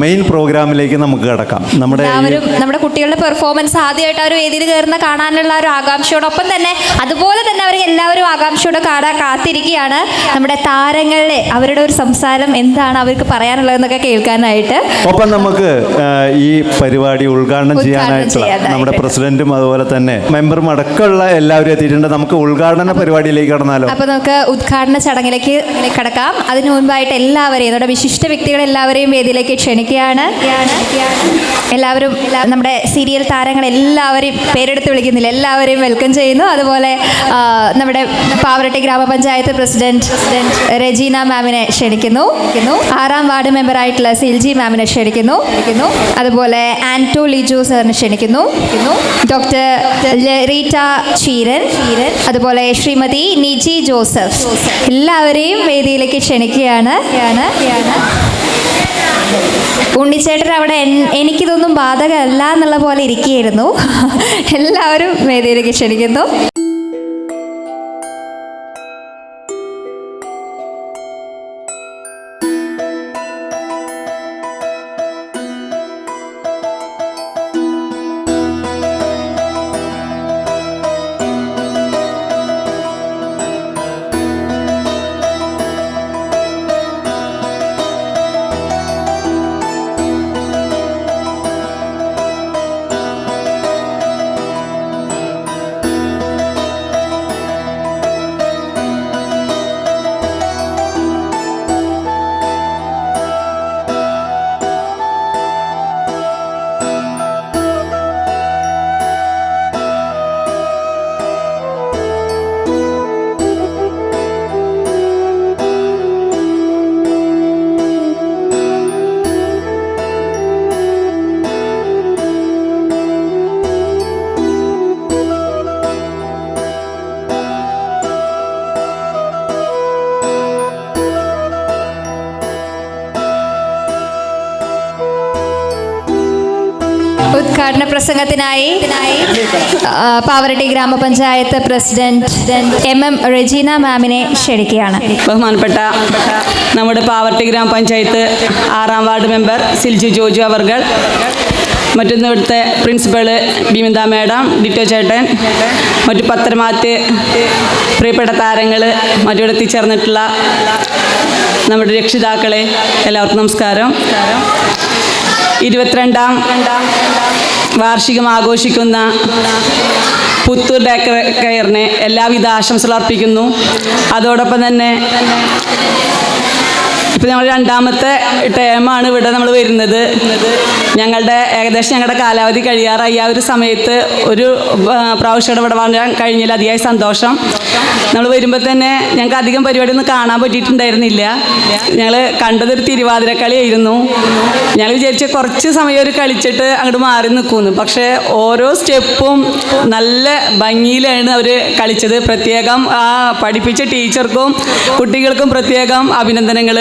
Main പ്രോഗ്രാമിലേക്ക് നമുക്ക് കിടക്കാം. നമ്മുടെ കുട്ടികളുടെ പെർഫോമൻസ് ആദ്യമായിട്ട് അവർ വേദിയിൽ കയറുന്ന കാണാനുള്ള ഒരു ആകാംക്ഷയോടൊപ്പം തന്നെ അതുപോലെ തന്നെ അവർ എല്ലാവരും ആകാംക്ഷയോടെ കാണാൻ കാത്തിരിക്കുകയാണ് നമ്മുടെ താരങ്ങളിലെ അവരുടെ ഒരു സംസാരം എന്താണ് അവർക്ക് പറയാനുള്ളതെന്നൊക്കെ കേൾക്കാനായിട്ട്. ഒപ്പം നമുക്ക് ഈ പരിപാടി ഉദ്ഘാടനം ചെയ്യാനായിട്ടുള്ള നമ്മുടെ പ്രസിഡന്റും അതുപോലെ തന്നെ മെമ്പറും അടക്കമുള്ള എല്ലാവരും എത്തിയിട്ടുണ്ട്. നമുക്ക് ഉദ്ഘാടന പരിപാടിയിലേക്ക് കടന്നാലോ? അപ്പൊ നമുക്ക് ഉദ്ഘാടന ചടങ്ങിലേക്ക് കടക്കാം. അതിനു മുൻപായിട്ട് എല്ലാവരെയും നമ്മുടെ വിശിഷ്ട വ്യക്തികളെല്ലാവരെയും വേദിയിലേക്ക് ക്ഷണിക്കുകയാണ്. എല്ലാവരും നമ്മുടെ സീരിയൽ താരങ്ങൾ എല്ലാവരെയും പേരെടുത്ത് വിളിക്കുന്നില്ല, എല്ലാവരെയും വെൽക്കം ചെയ്യുന്നു. അതുപോലെ നമ്മുടെ പാവറട്ടി ഗ്രാമപഞ്ചായത്ത് പ്രസിഡന്റ് റെജീന മാമിനെ ക്ഷണിക്കുന്നു. 6ാം വാർഡ് മെമ്പറായിട്ടുള്ള സിൽജി മാമിനെ ക്ഷണിക്കുന്നു. അതുപോലെ ആന്റോ ലിജു സാറിനെ ക്ഷണിക്കുന്നു. ഡോക്ടർ റീറ്റ ചീരൻ, അതുപോലെ ശ്രീമതി നിജി ജോസഫ്, എല്ലാവരെയും വേദിയിലേക്ക് ക്ഷണിക്കുകയാണ്. ഉണ്ണിച്ചേട്ടൻ അവിടെ എനിക്കിതൊന്നും ബാധകമല്ല എന്നുള്ള പോലെ ഇരിക്കുകയായിരുന്നു. എല്ലാവരും വേദിയിലേക്ക് ക്ഷണിക്കുന്നു. ഉദ്ഘാടന പ്രസംഗത്തിനായി പാവറട്ടി ഗ്രാമപഞ്ചായത്ത് പ്രസിഡന്റ് MM റെജീന മാമിനെ ക്ഷണിക്കുകയാണ്. ബഹുമാനപ്പെട്ട നമ്മുടെ പാവറട്ടി ഗ്രാമപഞ്ചായത്ത് 6ാം വാർഡ് മെമ്പർ സിൽജു ജോജു അവർകൾ, മറ്റൊന്ന് ഇവിടുത്തെ പ്രിൻസിപ്പള് ബിമിത മേഡം, ഡിറ്റോ ചേട്ടൻ, മറ്റു പത്രമാറ്റ് പ്രിയപ്പെട്ട താരങ്ങൾ, മറ്റിവിടെ എത്തിച്ചേർന്നിട്ടുള്ള നമ്മുടെ രക്ഷിതാക്കളെ, എല്ലാവർക്കും നമസ്കാരം. 22ാം വാർഷികം ആഘോഷിക്കുന്ന പുത്തൂർ ഡേ കെയറിന് എല്ലാവിധ ആശംസകൾ അർപ്പിക്കുന്നു. അതോടൊപ്പം തന്നെ ഇപ്പം നമ്മൾ 2ാമത്തെ ടേമാണ് ഇവിടെ നമ്മൾ വരുന്നത്. ഏകദേശം ഞങ്ങളുടെ കാലാവധി കഴിയാറായി. ആ ഒരു സമയത്ത് ഒരു പ്രാവശ്യം ഇവിടെ വരാൻ കഴിഞ്ഞാൽ അതിയായ സന്തോഷം. നമ്മൾ വരുമ്പോൾ തന്നെ ഞങ്ങൾക്ക് അധികം പരിപാടിയൊന്നും കാണാൻ പറ്റിയിട്ടുണ്ടായിരുന്നില്ല. ഞങ്ങൾ കണ്ടതൊരു തിരുവാതിരക്കളിയായിരുന്നു. ഞങ്ങൾ വിചാരിച്ച കുറച്ച് സമയം ഒരു കളിച്ചിട്ട് അങ്ങോട്ട് മാറി നിൽക്കുമെന്ന്. പക്ഷേ ഓരോ സ്റ്റെപ്പും നല്ല ഭംഗിയിലാണ് അവർ കളിച്ചത്. പ്രത്യേകം ആ പഠിപ്പിച്ച ടീച്ചർക്കും കുട്ടികൾക്കും പ്രത്യേകം അഭിനന്ദനങ്ങൾ.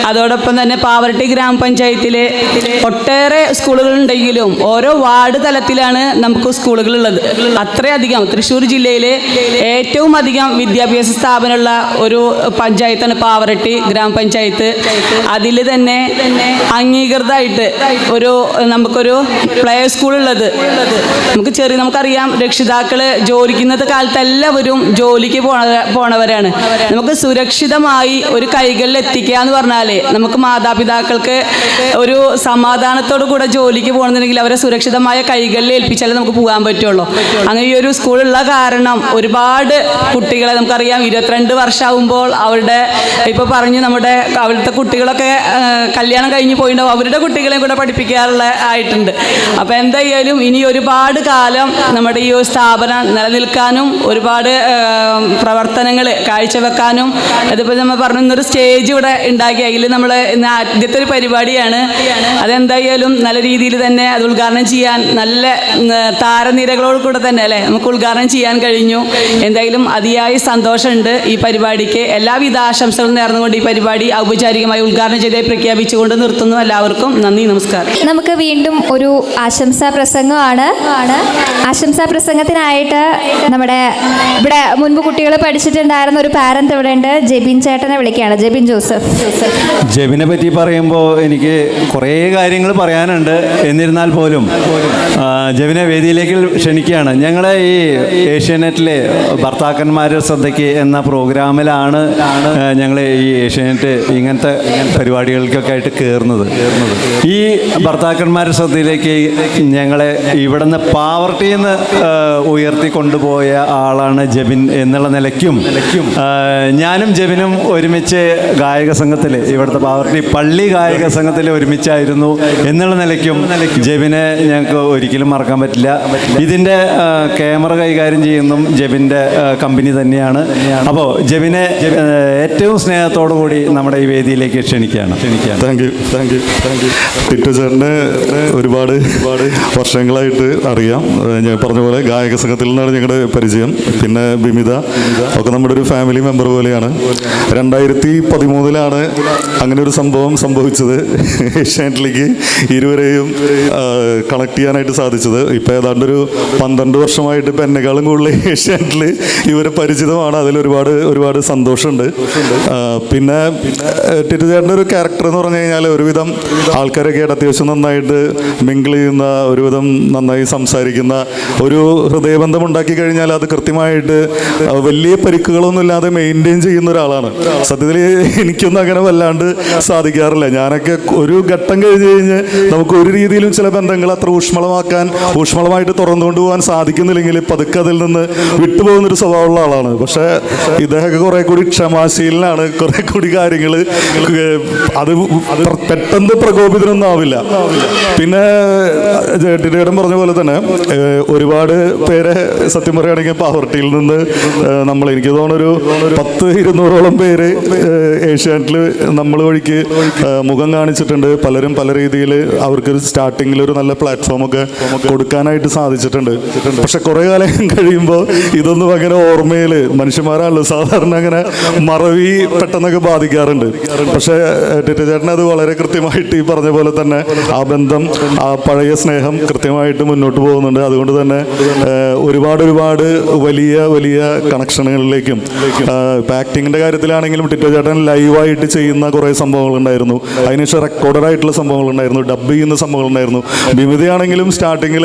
അതോടൊപ്പം തന്നെ പാവറട്ടി ഗ്രാമപഞ്ചായത്തിൽ ഒട്ടേറെ സ്കൂളുകളുണ്ടെങ്കിലും ഓരോ വാർഡ് തലത്തിലാണ് നമുക്ക് സ്കൂളുകളുള്ളത്. അത്രയധികം തൃശ്ശൂർ ജില്ലയിലെ ഏറ്റവും അധികം വിദ്യാഭ്യാസ സ്ഥാപനമുള്ള ഒരു പഞ്ചായത്താണ് പാവറട്ടി ഗ്രാമപഞ്ചായത്ത്. അതിൽ തന്നെ അംഗീകൃതമായിട്ട് നമുക്കൊരു പ്ലേ സ്കൂളുള്ളത്. നമുക്കറിയാം, രക്ഷിതാക്കൾ ജോലിക്കുന്നത് കാലത്ത് എല്ലാവരും ജോലിക്ക് പോണവരാണ്. നമുക്ക് സുരക്ഷിതമായി ഒരു കൈകളിൽ എത്തിക്കുക എന്ന് പറഞ്ഞാൽ നമുക്ക് മാതാപിതാക്കൾക്ക് ഒരു സമാധാനത്തോടു കൂടെ ജോലിക്ക് പോകണമെന്നുണ്ടെങ്കിൽ അവരെ സുരക്ഷിതമായ കൈകളിൽ ഏൽപ്പിച്ചാലേ നമുക്ക് പോകാൻ പറ്റുള്ളൂ. അങ്ങനെ ഈ ഒരു സ്കൂളുള്ള കാരണം ഒരുപാട് കുട്ടികളെ നമുക്കറിയാം, 22 വർഷമാകുമ്പോൾ ഇപ്പോൾ പറഞ്ഞു അവിടുത്തെ കുട്ടികളൊക്കെ കല്യാണം കഴിഞ്ഞ് പോയിട്ടുണ്ടാവും, അവരുടെ കുട്ടികളെയും കൂടെ പഠിപ്പിക്കാറുള്ള ആയിട്ടുണ്ട്. അപ്പോൾ എന്തായാലും ഇനി ഒരുപാട് കാലം നമ്മുടെ ഈ ഒരു സ്ഥാപനം നിലനിൽക്കാനും ഒരുപാട് പ്രവർത്തനങ്ങൾ കാഴ്ചവെക്കാനും, അതിപ്പോൾ നമ്മൾ പറഞ്ഞു ഇന്നൊരു സ്റ്റേജ് ഇവിടെ ഉണ്ടാക്കി. അതിൽ നമ്മൾ ഇന്ന് ആദ്യത്തെ ഒരു പരിപാടിയാണ്. അതെന്തായാലും നല്ല രീതിയിൽ തന്നെ അത് ഉദ്ഘാടനം ചെയ്യാൻ നല്ല താരനിരകളോട് കൂടെ തന്നെ അല്ലേ നമുക്ക് ഉദ്ഘാടനം ചെയ്യാൻ കഴിഞ്ഞു. എന്തായാലും അതിയായ സന്തോഷമുണ്ട്. ഈ പരിപാടിക്ക് എല്ലാവിധ ആശംസകളും നേർന്നുകൊണ്ട് ഈ പരിപാടി ഔപചാരികമായി ഉദ്ഘാടനം ചെയ്ത് പ്രഖ്യാപിച്ചുകൊണ്ട് നിർത്തുന്നു. എല്ലാവർക്കും നന്ദി, നമസ്കാരം. നമുക്ക് വീണ്ടും ഒരു ആശംസാ പ്രസംഗമാണ്. ആശംസാ പ്രസംഗത്തിനായിട്ട് നമ്മുടെ ഇവിടെ മുൻപ് കുട്ടികൾ പഠിച്ചിട്ടുണ്ടായിരുന്ന ഒരു പാരന്റ് ഇവിടെ ഉണ്ട്. ജെബിൻ ചേട്ടനെ വിളിക്കുകയാണ്. ജെബിൻ ജോസഫ്. ജെബിനെ പറ്റി പറയുമ്പോൾ എനിക്ക് കുറേ കാര്യങ്ങൾ പറയാനുണ്ട്. എന്നിരുന്നാൽ പോലും ജെബിനെ വേദിയിലേക്ക് ക്ഷണിക്കുകയാണ്. ഞങ്ങളെ ഈ ഏഷ്യാനെറ്റിലെ ഭർത്താക്കന്മാരുടെ ശ്രദ്ധയ്ക്ക് എന്ന പ്രോഗ്രാമിലാണ് ഞങ്ങൾ ഈ ഏഷ്യാനെറ്റ് ഇങ്ങനത്തെ പരിപാടികൾക്കൊക്കെ ആയിട്ട് കയറുന്നത്. ഈ ഭർത്താക്കന്മാരുടെ ശ്രദ്ധയിലേക്ക് ഞങ്ങളെ ഇവിടുന്ന് പാവർട്ടിയിൽ നിന്ന് ഉയർത്തി കൊണ്ടുപോയ ആളാണ് ജെബിൻ എന്നുള്ള നിലയ്ക്കും ഞാനും ജെബിനും ഒരുമിച്ച് ഗായക സംഘത്തിൽ ഇവിടുത്തെ പാവർട്ടി പള്ളി ഗായക സംഘത്തിൽ ഒരുമിച്ചായിരുന്നു എന്നുള്ള നിലയ്ക്കും ജെബിനെ ഞങ്ങൾക്ക് ഒരിക്കലും മറക്കാൻ പറ്റില്ല. ഇതിൻ്റെ ക്യാമറ കൈകാര്യം ചെയ്യുന്നതും ജെബിൻ്റെ കമ്പനി തന്നെയാണ്. അപ്പോൾ ജെബിനെ ഏറ്റവും സ്നേഹത്തോടു കൂടി നമ്മുടെ ഈ വേദിയിലേക്ക് ക്ഷണിക്കുകയാണ്. Thank you. ടിറ്റു ചേട്ടനെ ഒരുപാട് വർഷങ്ങളായിട്ട് അറിയാം. ഞാൻ പറഞ്ഞ പോലെ ഗായക സംഘത്തിൽ നിന്നാണ് ഞങ്ങളുടെ പരിചയം. പിന്നെ ബിമിത ഒക്കെ നമ്മുടെ ഒരു ഫാമിലി മെമ്പർ പോലെയാണ്. 2013 അങ്ങനെ ഒരു സംഭവം സംഭവിച്ചത്. ഏഷ്യാനെറ്റിലേക്ക് ഇരുവരെയും കണക്ട് ചെയ്യാനായിട്ട് സാധിച്ചത്. ഇപ്പം ഏതാണ്ട് ഒരു 12 വർഷമായിട്ട് ഇപ്പം എന്നെക്കാളും കൂടുതൽ ഏഷ്യാനെറ്റിൽ ഇവരെ പരിചിതമാണ്. അതിലൊരുപാട് സന്തോഷമുണ്ട്. പിന്നെ ടിറ്റു ചേട്ടൻ്റെ ഒരു ക്യാരക്ടർ എന്ന് പറഞ്ഞു കഴിഞ്ഞാൽ ഒരുവിധം ആൾക്കാരൊക്കെ ആയിട്ട് അത്യാവശ്യം നന്നായിട്ട് മിങ്കിൾ ചെയ്യുന്ന, ഒരുവിധം നന്നായി സംസാരിക്കുന്ന, ഒരു ഹൃദയബന്ധം ഉണ്ടാക്കി കഴിഞ്ഞാൽ അത് കൃത്യമായിട്ട് വലിയ പരിക്കുകളൊന്നും ഇല്ലാതെ മെയിൻറ്റെയിൻ ചെയ്യുന്ന ഒരാളാണ്. സത്യത്തിൽ എനിക്കൊന്നും അങ്ങനെ വല്ലാണ്ട് സാധിക്കാറില്ല. ഞാനൊക്കെ ഒരു ഘട്ടം കഴിഞ്ഞ് നമുക്ക് ഒരു രീതിയിലും ചില ബന്ധങ്ങൾ അത്ര ഊഷ്മളമായിട്ട് തുറന്നുകൊണ്ട് പോകാൻ സാധിക്കുന്നില്ലെങ്കിൽ പതുക്കെ അതിൽ നിന്ന് വിട്ടുപോകുന്നൊരു സ്വഭാവമുള്ള ആളാണ്. പക്ഷേ ഇദ്ദേഹമൊക്കെ കുറെ കൂടി ക്ഷമാശീലനാണ്. കുറെ കൂടി കാര്യങ്ങൾ അത് പെട്ടെന്ന് പ്രകോപിതനൊന്നും ആവില്ല. പിന്നെ ടിറ്റേടൻ പറഞ്ഞ പോലെ തന്നെ ഒരുപാട് പേരെ സത്യം പറയുകയാണെങ്കിൽ പാവർട്ടിയിൽ നിന്ന് എനിക്ക് തോന്നുന്നൊരു 10-200ഓളം പേര് ഏഷ്യാനെറ്റിൽ നമ്മൾ വഴിക്ക് മുഖം കാണിച്ചിട്ടുണ്ട്. പലരും പല രീതിയിൽ അവർക്ക് സ്റ്റാർട്ടിങ്ങിൽ ഒരു നല്ല പ്ലാറ്റ്ഫോമൊക്കെ കൊടുക്കാനായിട്ട് സാധിച്ചിട്ടുണ്ട്. പക്ഷെ കുറേ കാലം കഴിയുമ്പോൾ ഇതൊന്നും അങ്ങനെ ഓർമ്മയിൽ മനുഷ്യന്മാരാണല്ലോ സാധാരണ അങ്ങനെ മറവി പെട്ടെന്നൊക്കെ ബാധിക്കാറുണ്ട്. പക്ഷേ ടിറ്റു ചേട്ടൻ അത് വളരെ കൃത്യമായിട്ട് ഈ പറഞ്ഞ പോലെ തന്നെ ആ ബന്ധം, ആ പഴയ സ്നേഹം കൃത്യമായിട്ട് മുന്നോട്ട് പോകുന്നുണ്ട്. അതുകൊണ്ട് തന്നെ ഒരുപാട് വലിയ കണക്ഷനുകളിലേക്കും ഇപ്പം ആക്ടിങ്ങിൻ്റെ കാര്യത്തിലാണെങ്കിലും ടിറ്റു ചേട്ടൻ ലൈവായിട്ട് ചെയ്യുന്ന കുറേ സംഭവങ്ങളുണ്ടായിരുന്നു. അതിനുശേഷം റെക്കോർഡഡ് ആയിട്ടുള്ള സംഭവങ്ങളുണ്ടായിരുന്നു, ഡബ് ചെയ്യുന്ന സംഭവങ്ങളുണ്ടായിരുന്നു. വിമിതയാണെങ്കിലും സ്റ്റാർട്ടിങ്ങിൽ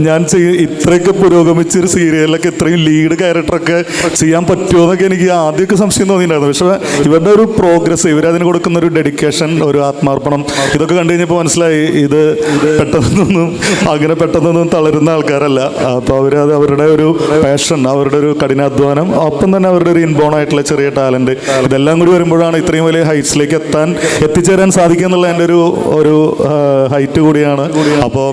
ഞാൻ ഇത്രയൊക്കെ പുരോഗമിച്ചൊരു സീരിയലിലൊക്കെ ഇത്രയും ലീഡ് ക്യാരക്ടറൊക്കെ ചെയ്യാൻ പറ്റുമോ എന്നൊക്കെ എനിക്ക് ആദ്യമൊക്കെ സംശയം തോന്നിയിട്ടുണ്ടായിരുന്നു. പക്ഷേ ഇവരുടെ ഒരു പ്രോഗ്രസ്, ഇവരതിന് കൊടുക്കുന്ന ഒരു ഡെഡിക്കേഷൻ, ഒരു ആത്മാർപ്പണം, ഇതൊക്കെ കണ്ടു കഴിഞ്ഞപ്പോൾ മനസ്സിലായി ഇത് പെട്ടെന്നൊന്നും തളരുന്ന ആൾക്കാരല്ല. അപ്പോൾ അവരുടെ ഒരു പാഷൻ, അവരുടെ ഒരു കഠിനാധ്വാനം, ഒപ്പം തന്നെ അവരുടെ ഒരു ഇൻബോൺ ആയിട്ടുള്ള ചെറിയ ടാലന്റ്, ഇതെല്ലാം കൂടി വരുമ്പോഴാണ് ഇത്രയും വലിയ ഹൈറ്റ്സിലേക്ക് എത്തിച്ചേരാൻ സാധിക്കുക എന്നുള്ള എൻ്റെ ഒരു ഹൈറ്റ് കൂടിയാണ്. അപ്പോൾ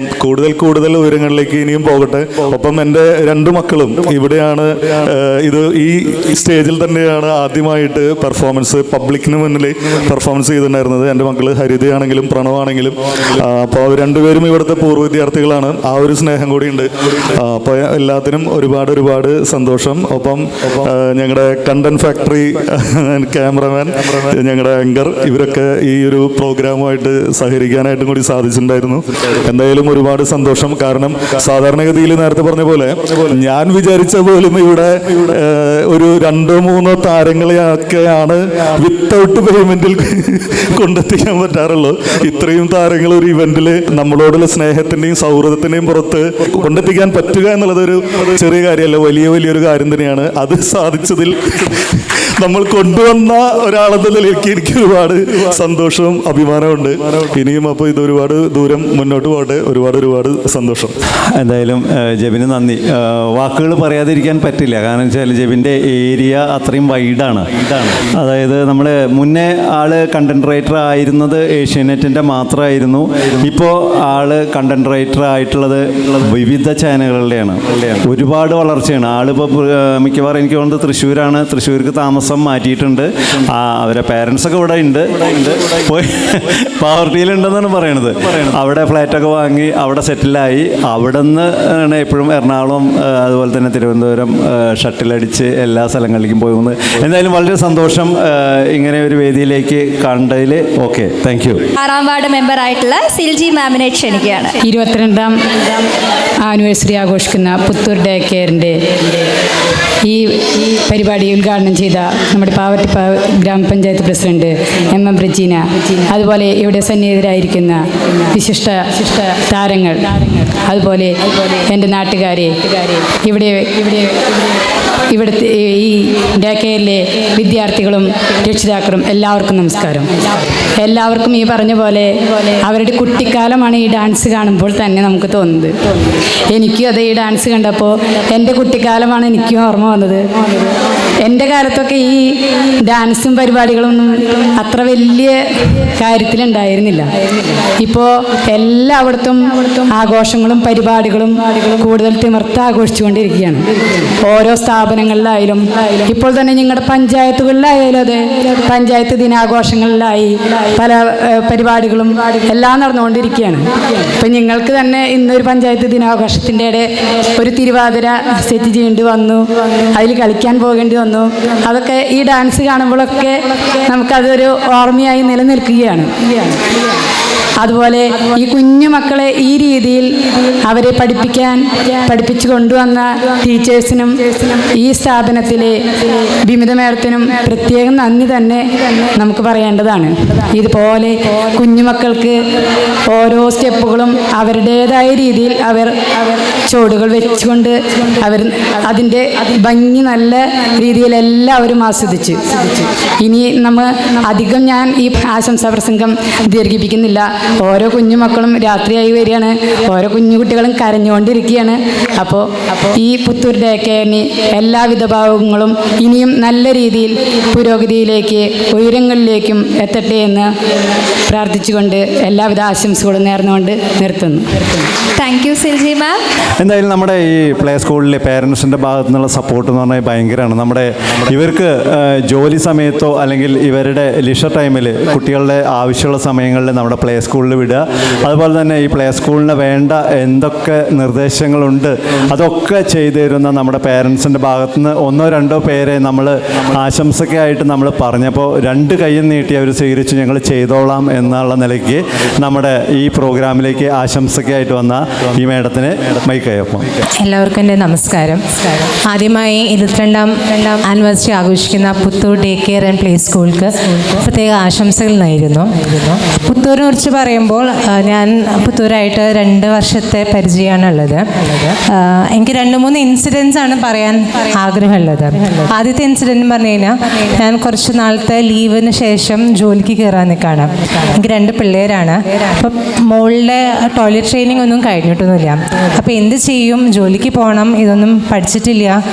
കൂടുതൽ ഉയരങ്ങളിലേക്ക് ഇനിയും പോകട്ടെ. ഒപ്പം എൻ്റെ 2 മക്കളും ഇവിടെയാണ്, ഈ സ്റ്റേജിൽ തന്നെയാണ് ആദ്യമായിട്ട് പെർഫോമൻസ് പബ്ലിക്കിന് മുന്നിൽ പെർഫോമൻസ് ചെയ്തിട്ടുണ്ടായിരുന്നത്. എൻ്റെ മക്കൾ ഹരിതയാണെങ്കിലും പ്രണവാണെങ്കിലും. അപ്പോൾ അവർ രണ്ടുപേരും ഇവിടുത്തെ പൂർവ്വ വിദ്യാർത്ഥികളാണ്. ആ ഒരു സ്നേഹം കൂടിയുണ്ട്. അപ്പോൾ എല്ലാത്തിനും ഒരുപാട് സന്തോഷം. ഒപ്പം ഞങ്ങളുടെ കണ്ടന്റ് ഫാക്ടറി ക്യാമറമാൻ, ഞങ്ങളുടെ ആങ്കർ, ഇവരൊക്കെ ഈ ഒരു പ്രോഗ്രാമുമായിട്ട് സഹകരിക്കാനായിട്ടും കൂടി സാധിച്ചിട്ടുണ്ടായിരുന്നു. എന്തായാലും ഒരുപാട് സന്തോഷം. കാരണം സാധാരണഗതിയിൽ നേരത്തെ പറഞ്ഞ പോലെ ഞാൻ വിചാരിച്ച പോലും ഇവിടെ ഒരു 2-3 താരങ്ങളെയൊക്കെയാണ് വിത്തൗട്ട് പേയ്മെന്റിൽ കൊണ്ടെത്തിക്കാൻ പറ്റാറുള്ളൂ. ഇത്രയും താരങ്ങൾ ഒരു ഇവന്റിൽ നമ്മളോടുള്ള സ്നേഹത്തിന്റെയും സൗഹൃദത്തിന്റെയും പുറത്ത് കൊണ്ടെത്തിക്കാൻ പറ്റുക എന്നുള്ളതൊരു ചെറിയ കാര്യമല്ല, വലിയൊരു കാര്യം തന്നെയാണ്. അത് സാധിച്ചതിൽ നമ്മൾ കൊണ്ടുവന്ന ഒരാളെന്ന നിലയ്ക്ക് എനിക്ക് ഒരുപാട് സന്തോഷവും അഭിമാനമുണ്ട്. ഇനിയും അപ്പോൾ ഇത് ഒരുപാട് ദൂരം മുന്നോട്ട് പോകട്ടെ. ഒരുപാട് സന്തോഷം. എന്തായാലും ജെബിന് നന്ദി. വാക്കുകൾ പറയാതിരിക്കാൻ പറ്റില്ല. കാരണം വെച്ചാൽ ജെബിൻ്റെ ഏരിയ അത്രയും വൈഡാണ്. അതായത് നമ്മൾ മുന്നേ ആള് കണ്ടന്റ് റൈറ്റർ ആയിരുന്നത് ഏഷ്യാനെറ്റിൻ്റെ മാത്രമായിരുന്നു. ഇപ്പോൾ ആള് കണ്ടന്റ് റൈറ്റർ ആയിട്ടുള്ളത് വിവിധ ചാനലുകളുടെയാണ്. ഒരുപാട് വളർച്ചയാണ്. ആളിപ്പോൾ മിക്കവാറും എനിക്ക് തോന്നുന്നത് തൃശ്ശൂർക്ക് താമസം മാറ്റിയിട്ടുണ്ട്. അവരെ പേരൻസൊക്കെ ഇവിടെ ഉണ്ട്, പാവർട്ടിയിലുണ്ടെന്നാണ് പറയണത്. അവിടെ ഫ്ലാറ്റൊക്കെ വാങ്ങി അവിടെ സെറ്റിലായി. അവിടെ നിന്ന് ആണ് എപ്പോഴും എറണാകുളം, അതുപോലെ തന്നെ തിരുവനന്തപുരം ഷട്ടിലടിച്ച് എല്ലാ സ്ഥലങ്ങളിലേക്കും പോകുന്നത്. എന്തായാലും വളരെ സന്തോഷം ഇങ്ങനെ ഒരു വേദിയിലേക്ക് കണ്ടതിൽ. Okay, thank you. 6ാം ward member ആയിട്ടുള്ള സിൽജി മാമിനെ ക്ഷണിക്കുകയാണ്. 22ാം ആനിവേഴ്സറി ആഘോഷിക്കുന്ന പുത്തൂർ ഡേ കെയറിൻ്റെ ഈ പരിപാടി ഉദ്ഘാടനം ചെയ്ത നമ്മുടെ പാവട്ടി ഗ്രാമപഞ്ചായത്ത് പ്രസിഡന്റ് MM റജീന, അതുപോലെ ഇവിടെ സന്നിഹിതരായിരിക്കുന്ന വിശിഷ്ട താരങ്ങൾ, അതുപോലെ എൻ്റെ നാട്ടുകാരെ, ഇവിടുത്തെ ഈ ഡേ കെയറിലെ വിദ്യാർത്ഥികളും രക്ഷിതാക്കളും എല്ലാവർക്കും നമസ്കാരം. എല്ലാവർക്കും ഈ പറഞ്ഞ പോലെ അവരുടെ കുട്ടിക്കാലമാണ് ഈ ഡാൻസ് കാണുമ്പോൾ തന്നെ നമുക്ക് തോന്നുന്നത്. എനിക്കും അത് ഈ ഡാൻസ് കണ്ടപ്പോൾ എൻ്റെ കുട്ടിക്കാലമാണ് എനിക്കും ഓർമ്മ വന്നത്. എൻ്റെ കാലത്തൊക്കെ ഈ ഡാൻസും പരിപാടികളൊന്നും അത്ര വലിയ കാര്യത്തിലുണ്ടായിരുന്നില്ല. ഇപ്പോൾ എല്ലായിടത്തും ആഘോഷങ്ങളും പരിപാടികളും കൂടുതൽ തിമിർത്ത് ആഘോഷിച്ചുകൊണ്ടിരിക്കുകയാണ്. ഓരോ സ്ഥാപനങ്ങളിലായാലും ഇപ്പോൾ തന്നെ നിങ്ങളുടെ പഞ്ചായത്തുകളിലായാലും അതെ, പഞ്ചായത്ത് ദിനാഘോഷങ്ങളിലായി പല പരിപാടികളും എല്ലാം നടന്നുകൊണ്ടിരിക്കുകയാണ്. ഇപ്പം നിങ്ങൾക്ക് തന്നെ ഇന്നൊരു പഞ്ചായത്ത് ദിനാഘോഷത്തിൻ്റെ ഇടെ ഒരു തിരുവാതിര സെറ്റ് ചെയ്യേണ്ടി വന്നു, അതിൽ കളിക്കാൻ പോകേണ്ടി വന്നു. അതൊക്കെ ഈ ഡാൻസ് കാണുമ്പോഴൊക്കെ നമുക്കതൊരു ഓർമ്മയായി നിലനിൽക്കുകയാണ്. അതുപോലെ ഈ കുഞ്ഞു മക്കളെ ഈ രീതിയിൽ അവരെ പഠിപ്പിച്ചു കൊണ്ടുവന്ന ടീച്ചേഴ്സിനും ഈ സ്ഥാപനത്തിലെ വിമിത മേഡത്തിനും പ്രത്യേകം നന്ദി തന്നെ നമുക്ക് പറയേണ്ടതാണ്. ഇതുപോലെ കുഞ്ഞുമക്കൾക്ക് ഓരോ സ്റ്റെപ്പുകളും അവരുടേതായ രീതിയിൽ അവർ ചുവടുകൾ വെച്ചുകൊണ്ട് അതിൻ്റെ ഭംഗി നല്ല രീതിയിൽ എല്ലാവരും ആസ്വദിച്ചു. ഇനി അധികം ഞാൻ ഈ ആശംസാ പ്രസംഗം ദീർഘിപ്പിക്കുന്നില്ല. ഓരോ കുഞ്ഞുമക്കളും രാത്രിയായി വരികയാണ്, ഓരോ കുഞ്ഞുകുട്ടികളും കരഞ്ഞുകൊണ്ടിരിക്കുകയാണ്. അപ്പോൾ ഈ പുത്തൂർ ഡേ കെയറിന് എല്ലാവിധ ഭാവങ്ങളും ഇനിയും നല്ല രീതിയിൽ പുരോഗതിയിലേക്ക് ഉയരങ്ങളിലേക്കും എത്തട്ടെ എന്ന് പ്രാർത്ഥിച്ചുകൊണ്ട് എല്ലാവിധ ആശംസകളും നേർന്നുകൊണ്ട് നിർത്തുന്നു. താങ്ക് യു സിൽജി മാം. എന്തായാലും നമ്മുടെ ഈ പ്ലേ സ്കൂളിലെ പേരൻസിൻ്റെ ഭാഗത്തു നിന്നുള്ള സപ്പോർട്ട് എന്ന് പറഞ്ഞാൽ ഭയങ്കരമാണ്. ഇവർക്ക് ജോലി സമയത്തോ അല്ലെങ്കിൽ ഇവരുടെ ലിഷർ ടൈമിൽ കുട്ടികളുടെ ആവശ്യമുള്ള സമയങ്ങളിൽ നമ്മുടെ പ്ലേ സ്കൂളിൽ വിടുക. അതുപോലെ തന്നെ ഈ പ്ലേ സ്കൂളിന് വേണ്ട എന്തൊക്കെ നിർദ്ദേശങ്ങളുണ്ട് അതൊക്കെ ചെയ്തു തരുന്ന നമ്മുടെ പേരൻസിൻ്റെ ഭാഗത്തുനിന്ന് ഒന്നോ രണ്ടോ പേരെ നമ്മൾ ആശംസയ്ക്കായിട്ട് നമ്മൾ പറഞ്ഞപ്പോൾ 2 കൈയും നീട്ടി അവർ സ്വീകരിച്ച് ഞങ്ങൾ ചെയ്തോളാം എന്നുള്ള നിലയ്ക്ക് നമ്മുടെ ഈ പ്രോഗ്രാമിലേക്ക് ആശംസയ്ക്കായിട്ട് വന്ന ഈ മേഡത്തിന് മൈക്കയ്യപ്പം. എല്ലാവർക്കും എൻ്റെ നമസ്കാരം. ആദ്യമായി 22ാം ആനിവേഴ്സറി ആഘോഷിക്കുന്ന Puthur day care and play സ്കൂൾക്ക് പ്രത്യേക ആശംസകൾ നേരുന്നു. പുത്തൂരിനെ കുറിച്ച് പറയുമ്പോൾ ഞാൻ പുത്തൂരായിട്ട് 2 വർഷത്തെ പരിചയമാണുള്ളത്. എനിക്ക് 2-3 ഇൻസിഡൻസ് ആണ് പറയാൻ ആഗ്രഹമുള്ളത്. ആദ്യത്തെ ഇൻസിഡൻറ്റ് പറഞ്ഞു കഴിഞ്ഞാൽ, ഞാൻ കുറച്ച് നാളത്തെ ലീവിന് ശേഷം ജോലിക്ക് കയറാൻ നിൽക്കുകയാണ്. എനിക്ക് 2 പിള്ളേരാണ്. അപ്പം മോളിലെ ടോയ്ലറ്റ് ട്രെയിനിങ് ഒന്നും കഴിഞ്ഞിട്ടൊന്നുമില്ല. അപ്പോൾ എന്ത് ചെയ്യും, ജോലിക്ക് പോകണം, ഇതൊന്നും പഠിച്ചിട്ടില്ല,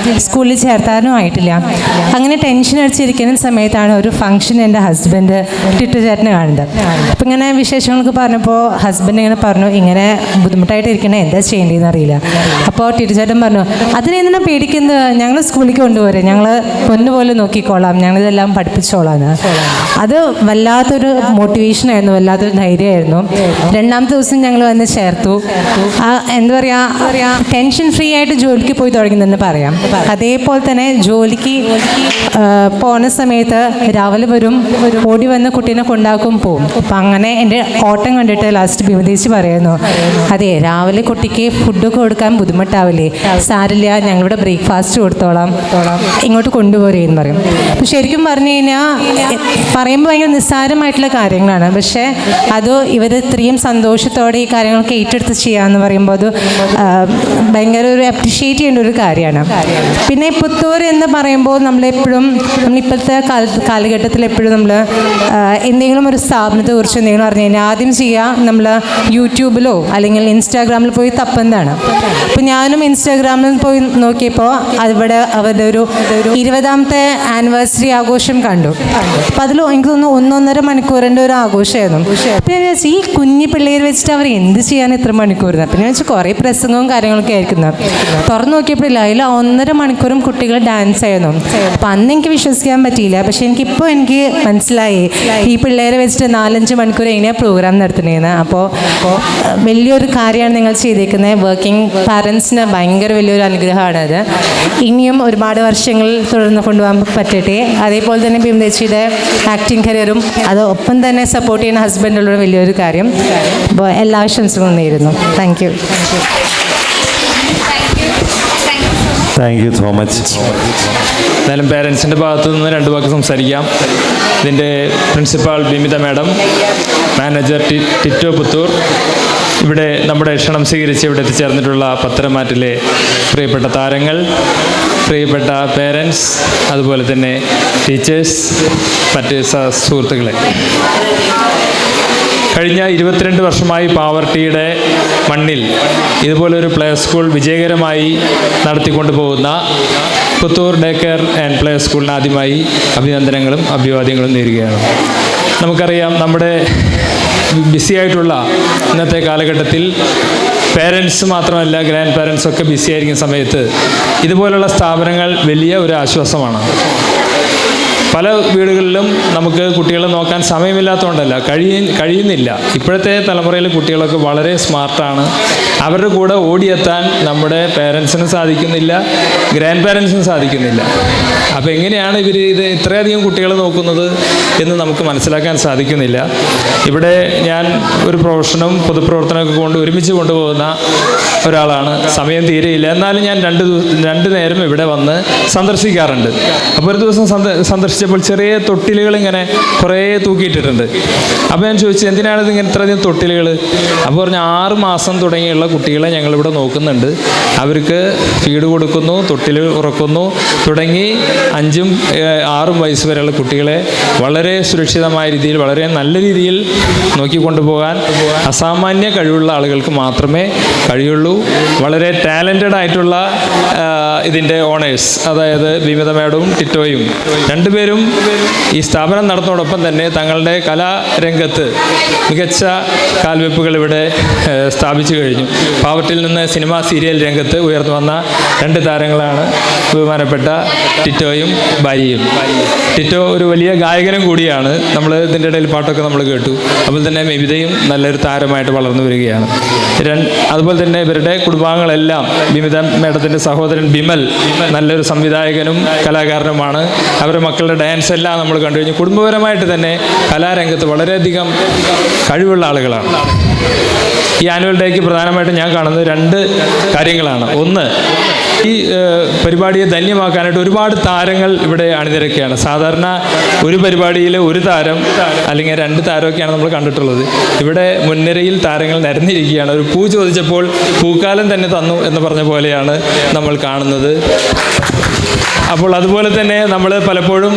സ്കൂളിൽ ചേർത്താനും ആയിട്ടില്ല. അങ്ങനെ ടെൻഷൻ അടിച്ചിരിക്കുന്ന സമയത്താണ് ഒരു ഫംഗ്ഷൻ എൻ്റെ ഹസ്ബൻഡ് ടിറ്റു ചേട്ടനെ കാണുന്നത്. അപ്പം ഇങ്ങനെ വിശേഷങ്ങൾക്ക് പറഞ്ഞപ്പോൾ ഹസ്ബൻഡ് ഇങ്ങനെ പറഞ്ഞു, ഇങ്ങനെ ബുദ്ധിമുട്ടായിട്ട് ഇരിക്കണേ, എന്താ ചെയ്യേണ്ടതെന്ന് അറിയില്ല. അപ്പോൾ ടിറ്റു ചേട്ടൻ പറഞ്ഞു, അതിനെന്തിനാ പേടിക്കുന്നത്, ഞങ്ങൾ സ്കൂളിലേക്ക് കൊണ്ടുപോരെ, ഞങ്ങൾ പൊന്നുപോലെ നോക്കിക്കോളാം, ഞങ്ങളിതെല്ലാം പഠിപ്പിച്ചോളാം. അത് വല്ലാത്തൊരു മോട്ടിവേഷനായിരുന്നു, വല്ലാത്തൊരു ധൈര്യമായിരുന്നു. 2ാമത്തെ ദിവസം ഞങ്ങൾ വന്ന് ചേർത്തു. എന്താ പറയുക, ടെൻഷൻ ഫ്രീ ആയിട്ട് ജോലിക്ക് പോയി തുടങ്ങുന്നതെന്ന് പറയാം. അതേപോലെ തന്നെ ജോലിക്ക് പോകുന്ന സമയത്ത് രാവിലെ വരും, ഓടി വന്ന് കുട്ടീനെ കൊണ്ടാക്കും പോവും. അപ്പം അങ്ങനെ എൻ്റെ ഓട്ടം കണ്ടിട്ട് ലാസ്റ്റ് വിമതേശി പറയുന്നു, അതെ രാവിലെ കുട്ടിക്ക് ഫുഡൊക്കെ കൊടുക്കാൻ ബുദ്ധിമുട്ടാവില്ലേ, സാരില്ല, ഞങ്ങളിവിടെ ബ്രേക്ക്ഫാസ്റ്റ് കൊടുത്തോളാം, ഇങ്ങോട്ട് കൊണ്ടുപോരെന്ന് പറയും. അപ്പം ശരിക്കും പറഞ്ഞു കഴിഞ്ഞാൽ പറയുമ്പോൾ ഭയങ്കര നിസ്സാരമായിട്ടുള്ള കാര്യങ്ങളാണ്. പക്ഷേ അത് ഇവർ ഇത്രയും സന്തോഷത്തോടെ ഈ കാര്യങ്ങളൊക്കെ ഏറ്റെടുത്ത് ചെയ്യാമെന്ന് പറയുമ്പോൾ അത് ഭയങ്കര ഒരു അപ്രിഷ്യേറ്റ് ചെയ്യേണ്ട ഒരു കാര്യമാണ്. പിന്നെ പുത്തൂർ എന്ന് പറയുമ്പോൾ നമ്മളിപ്പോഴത്തെ കാലഘട്ടത്തിൽ എപ്പോഴും നമ്മൾ എന്തെങ്കിലും ഒരു സ്ഥാപനത്തെ കുറിച്ച് എന്തെങ്കിലും പറഞ്ഞു കഴിഞ്ഞാൽ ആദ്യം ചെയ്യുക നമ്മൾ യൂട്യൂബിലോ അല്ലെങ്കിൽ ഇൻസ്റ്റാഗ്രാമിൽ പോയി തപ്പുന്നതാണ്. അപ്പോൾ ഞാനും ഇൻസ്റ്റാഗ്രാമിൽ പോയി നോക്കിയപ്പോൾ അവിടെ അവരുടെ ഒരു 20ാമത്തെ ആനിവേഴ്സറി ആഘോഷം കണ്ടു. അപ്പോൾ അതിൽ എനിക്ക് തോന്നുന്നു 1-1.5 മണിക്കൂറിൻ്റെ ഒരു ആഘോഷമായിരുന്നു. അപ്പോൾ ഞാൻ വിചാരിച്ചു, ഈ കുഞ്ഞു പിള്ളേർ വെച്ചിട്ട് അവർ എന്ത് ചെയ്യാൻ ഇത്ര മണിക്കൂർ? അപ്പം ഞാൻ വെച്ചാൽ കുറേ പ്രസംഗവും കാര്യങ്ങളൊക്കെ ആയിരിക്കുന്നത്. തുറന്നു നോക്കിയപ്പോഴില്ല, അതിൽ 1.5 മണിക്കൂറും കുട്ടികൾ ഡാൻസ് ആയിരുന്നു. അപ്പം അന്ന് എനിക്ക് വിശ്വസിക്കാൻ പറ്റിയില്ല. പക്ഷേ എനിക്ക് മനസ്സിലായി ഈ പിള്ളേരെ വെച്ചിട്ട് 4-5 മണിക്കൂർ എങ്ങനെയാണ് പ്രോഗ്രാം നടത്തുന്നതെന്ന്. അപ്പോൾ വലിയൊരു കാര്യമാണ് നിങ്ങൾ ചെയ്തേക്കുന്നത്. വർക്കിംഗ് പാരൻസിന് ഭയങ്കര വലിയൊരു അനുഗ്രഹമാണ് അത്. ഇനിയും ഒരുപാട് വർഷങ്ങൾ തുടർന്ന് കൊണ്ടുപോകാൻ പറ്റട്ടെ. അതേപോലെ തന്നെ ബിംബേച്ചിയുടെ ആക്ടിങ് കരിയറും അത് ഒപ്പം തന്നെ സപ്പോർട്ട് ചെയ്യുന്ന ഹസ്ബൻഡുള്ള വലിയൊരു കാര്യം. അപ്പോൾ എല്ലാ ആശംസകളും നേരുന്നു. Thank you. Thank you so much. എന്തായാലും പേരൻസിൻ്റെ ഭാഗത്തു നിന്ന് രണ്ട് വാക്ക് സംസാരിക്കാം. ഇതിൻ്റെ principal Bimitha madam, manager Tito Puthur, ഇവിടെ നമ്മുടെ ക്ഷണം സ്വീകരിച്ച് ഇവിടെ എത്തിച്ചേർന്നിട്ടുള്ള പത്തരമാറ്റിലെ പ്രിയപ്പെട്ട താരങ്ങൾ, പ്രിയപ്പെട്ട പേരൻസ്, അതുപോലെ തന്നെ ടീച്ചേഴ്സ്, മറ്റ് സുഹൃത്തുക്കളെ, കഴിഞ്ഞ 22 വർഷമായി പാവർട്ടിയുടെ മണ്ണിൽ ഇതുപോലൊരു പ്ലേ സ്കൂൾ വിജയകരമായി നടത്തിക്കൊണ്ടു പോകുന്ന Puthur day care and play സ്കൂളിന് ആദ്യമായി അഭിനന്ദനങ്ങളും അഭിവാദ്യങ്ങളും നേരുകയാണ്. നമുക്കറിയാം, നമ്മുടെ ബിസി ആയിട്ടുള്ള ഇന്നത്തെ കാലഘട്ടത്തിൽ പേരൻസ് മാത്രമല്ല, ഗ്രാൻഡ് പേരൻസൊക്കെ ബിസി ആയിരിക്കുന്ന സമയത്ത് ഇതുപോലുള്ള സ്ഥാപനങ്ങൾ വലിയ ഒരു ആശ്വാസമാണ്. പല വീടുകളിലും നമുക്ക് കുട്ടികളെ നോക്കാൻ സമയമില്ലാത്തതുകൊണ്ടല്ല, കഴിയുന്നില്ല. ഇപ്പോഴത്തെ തലമുറയിലെ കുട്ടികളൊക്കെ വളരെ സ്മാർട്ടാണ്. അവരുടെ കൂടെ ഓടിയെത്താൻ നമ്മുടെ പേരൻസിനും സാധിക്കുന്നില്ല, ഗ്രാൻഡ് പേരൻസിനും സാധിക്കുന്നില്ല. അപ്പോൾ എങ്ങനെയാണ് ഇവർ ഇത് ഇത്രയധികം കുട്ടികളെ നോക്കുന്നത് എന്ന് നമുക്ക് മനസ്സിലാക്കാൻ സാധിക്കുന്നില്ല. ഇവിടെ ഞാൻ ഒരു പ്രൊഫഷനും പൊതുപ്രവർത്തനമൊക്കെ കൊണ്ട് ഒരുമിച്ച് കൊണ്ടുപോകുന്ന ഒരാളാണ്. സമയം തീരെയില്ല, എന്നാലും ഞാൻ രണ്ട് നേരം ഇവിടെ വന്ന് സന്ദർശിക്കാറുണ്ട്. അപ്പോൾ ഒരു ദിവസം സന്ദർശിച്ചപ്പോൾ ചെറിയ തൊട്ടിലുകൾ ഇങ്ങനെ കുറേ തൂക്കിയിട്ടിട്ടുണ്ട്. അപ്പോൾ ഞാൻ ചോദിച്ചു, എന്തിനാണ് ഇതിങ്ങനെ ഇത്രയധികം തൊട്ടിലുകൾ? അപ്പോൾ പറഞ്ഞു, 6 മാസം തുടങ്ങിയുള്ള കുട്ടികളെ ഞങ്ങളിവിടെ നോക്കുന്നുണ്ട്. അവർക്ക് ഫീഡ് കൊടുക്കുന്നു, തൊട്ടിൽ ഉറക്കുന്നു, തുടങ്ങി 5ഉം 6ഉം വയസ്സ് വരെയുള്ള കുട്ടികളെ വളരെ സുരക്ഷിതമായ രീതിയിൽ, വളരെ നല്ല രീതിയിൽ നോക്കിക്കൊണ്ടുപോകാൻ അസാമാന്യ കഴിവുള്ള ആളുകൾക്ക് മാത്രമേ കഴിയുള്ളൂ. വളരെ ടാലൻറ്റഡ് ആയിട്ടുള്ള ഇതിൻ്റെ ഓണേഴ്സ്, അതായത് ബിമിത മാഡവും ടിറ്റോയും രണ്ടുപേരും ഈ സ്ഥാപനം നടത്തുന്നതോടൊപ്പം തന്നെ തങ്ങളുടെ കലാരംഗത്ത് മികച്ച കാൽവെപ്പുകൾ ഇവിടെ സ്ഥാപിച്ചു കഴിഞ്ഞു. പാവർട്ടിയിൽ നിന്ന് സിനിമ സീരിയൽ രംഗത്ത് ഉയർന്നു വന്ന 2 താരങ്ങളാണ് ബഹുമാനപ്പെട്ട ടിറ്റോയും ഭാര്യയും. ടിറ്റോ ഒരു വലിയ ഗായകനും കൂടിയാണ്. നമ്മൾ ഇതിൻ്റെ ഇടയിൽ പാട്ടൊക്കെ നമ്മൾ കേട്ടു. അതുപോലെ തന്നെ ബിമിതയും നല്ലൊരു താരമായിട്ട് വളർന്നു വരികയാണ്. അതുപോലെ തന്നെ ഇവരുടെ കുടുംബാംഗങ്ങളെല്ലാം, ബിമിത മേഡത്തിൻ്റെ സഹോദരൻ ബിമൽ നല്ലൊരു സംവിധായകനും കലാകാരനുമാണ്. അവരുടെ മക്കളുടെ ഡാൻസ് എല്ലാം നമ്മൾ കണ്ടു കഴിഞ്ഞു. കുടുംബപരമായിട്ട് തന്നെ കലാരംഗത്ത് വളരെയധികം കഴിവുള്ള ആളുകളാണ്. ഈ ആനുവൽ ഡേക്ക് പ്രധാനമായിട്ടും ഞാൻ കാണുന്നത് 2 കാര്യങ്ങളാണ്. ഒന്ന്, ഈ പരിപാടിയെ ധന്യമാക്കാനായിട്ട് ഒരുപാട് താരങ്ങൾ ഇവിടെ അണിനിരക്കുകയാണ്. സാധാരണ ഒരു പരിപാടിയിൽ ഒരു താരം അല്ലെങ്കിൽ 2 താരമൊക്കെയാണ് നമ്മൾ കണ്ടിട്ടുള്ളത്. ഇവിടെ മുൻനിരയിൽ താരങ്ങൾ നിരന്നിരിക്കുകയാണ്. ഒരു പൂ ചോദിച്ചപ്പോൾ പൂക്കാലം തന്നെ തന്നു എന്ന് പറഞ്ഞ പോലെയാണ് നമ്മൾ കാണുന്നത്. അപ്പോൾ അതുപോലെ തന്നെ നമ്മൾ പലപ്പോഴും